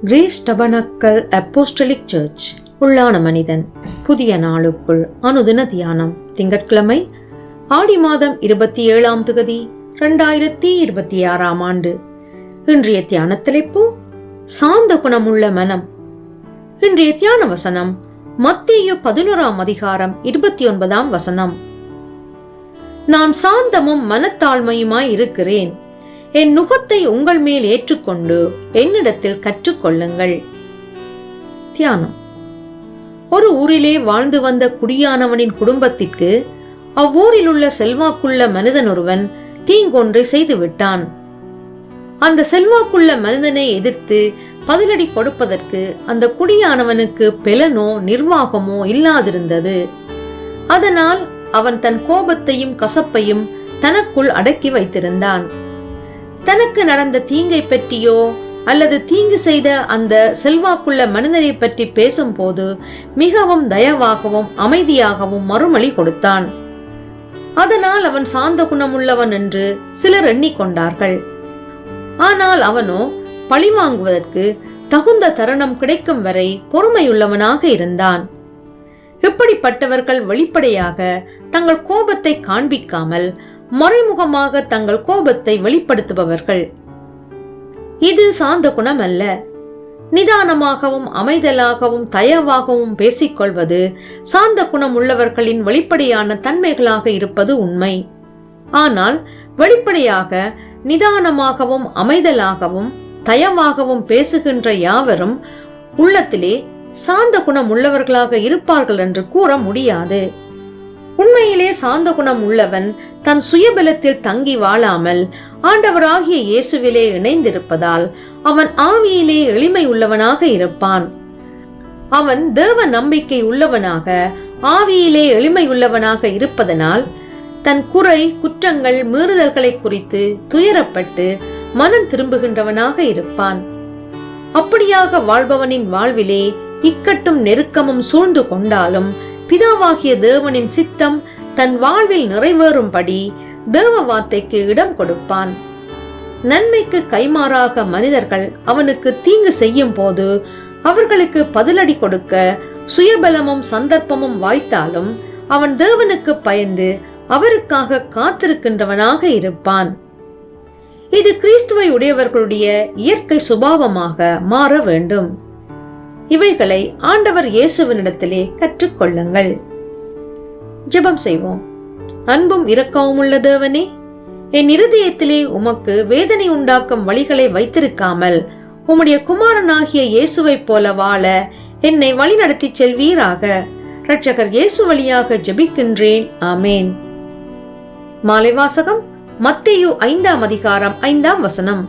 Grace tabernacle apostolic search உள்ளான மனிதன் புதிய நாளுக்குள் அனுதின தியானம். திங்கட்கிழமை ஆடி மாதம் 27ஆம் திகதி 2026ஆம் ஆண்டு. இன்றைய தியான தலைப்பு சாந்த குணமுள்ள மனம். இன்றைய தியான வசனம் மத்தேயு 11ஆம் அதிகாரம் 29ஆம் வசனம். நான் சாந்தமும் மனத்தாழ்மையுமாய் இருக்கிறேன், என் நுகத்தை உங்கள் மேல் ஏற்றுக்கொண்டு என்னிடத்தில் கற்றுக்கொள்ளுங்கள். தியானம். ஒரு ஊரிலே வாழ்ந்து வந்த குடியானவனின் குடும்பத்திற்கு அவ்வூரில் உள்ள செல்வாக்குள்ள மனிதன் ஒருவன் தீங்கொன்றை செய்துவிட்டான். அந்த செல்வாக்குள்ள மனிதனை எதிர்த்து பதிலடி கொடுப்பதற்கு அந்த குடியானவனுக்கு பெலனோ நிர்வாகமோ இல்லாதிருந்தது. அதனால் அவன் தன் கோபத்தையும் கசப்பையும் தனக்குள் அடக்கி வைத்திருந்தான். தனக்கு நடந்த தீங்கை பற்றியோ அல்லது தீங்கு செய்த அந்த செல்வாக்குள்ள மனிதனை பற்றி பேசும்போது மிகவும் தயவாகவும் அமைதியாகவும் மறுமொழி கொடுத்தான். அதனால் அவன் சாந்த குணமுள்ளவன் என்று சிலர் எண்ணிக்கொண்டார்கள். ஆனால் அவனோ பழிவாங்குவதற்கு தகுந்த தருணம் கிடைக்கும் வரை பொறுமையுள்ளவனாக இருந்தான். இப்படிப்பட்டவர்கள் வெளிப்படையாக தங்கள் கோபத்தை காண்பிக்காமல் மறைமுகமாக தங்கள் கோபத்தை வெளிப்படுத்துபவர்கள். இது சாந்த குணம் அல்ல. நிதானமாகவும் அமைதலாகவும் தயவாகவும் பேசிக்கொள்வது சாந்த குணம் உள்ளவர்களின் வெளிப்படையான தன்மைகளாக இருப்பது உண்மை. ஆனால் வெளிப்படையாக நிதானமாகவும் அமைதலாகவும் தயவாகவும் பேசுகின்ற யாவரும் உள்ளத்திலே சாந்த குணம் உள்ளவர்களாக இருப்பார்கள் என்று கூற முடியாது. உண்மையிலே சாந்த குணம் உள்ளவன் தன் சுயபலத்தில் தங்கி வாழாமல் ஆண்டவராகிய இயேசுவிலே இணைந்திருப்பதால் அவன் ஆவியிலே எளிமை உள்ளவனாக இருப்பான். அவன் தேவ நம்பிக்கை உள்ளவனாக ஆவியிலே எளிமை உள்ளவனாக இருப்பதனால் தன் குறை குற்றங்கள் மீறுதல்களை குறித்து துயரப்பட்டு மனம் திரும்புகின்றவனாக இருப்பான். அப்படியாக வாழ்பவனின் வாழ்விலே இக்கட்டும் நெருக்கமும் சூழ்ந்து கொண்டாலும் பிதாவாகிய தேவனின் சித்தம் தன் வாழ்வில் நிறைவேறும்படி தேவ வார்த்தைக்கு இடம் கொடுப்பான். நன்மைக்கு கைமாறாக மனிதர்கள் அவனுக்கு தீங்கு செய்யும் போது அவர்களுக்கு பதிலடி கொடுக்க சுயபலமும் சந்தர்ப்பமும் வாய்த்தாலும் அவன் தேவனுக்கு பயந்து அவருக்காக காத்திருக்கின்றவனாக இருப்பான். இது கிறிஸ்துவை உடையவர்களுடைய இயற்கை சுபாவமாக மாற வேண்டும். இவைகளை ஆண்டவர் இயேசுவினிடத்திலே கற்றுக்கொள்ளுங்கள். ஜெபம் செய்வோம். அன்பும் இரக்கமும் உள்ள தேவனே, என் இருதயத்திலே உமக்கு வேதனை உண்டாக்கும் வழிகளை வைத்திருக்காமல் உம்முடைய குமாரனாகிய இயேசுவை போல வாழ என்னை வழிநடத்தி செல்வீராக. இரட்சகர் இயேசு வழியாக ஜெபிக்கின்றேன். ஆமேன். மாலை வாசகம் மத்தேயு 5ஆம் அதிகாரம் 5ஆம் வசனம்.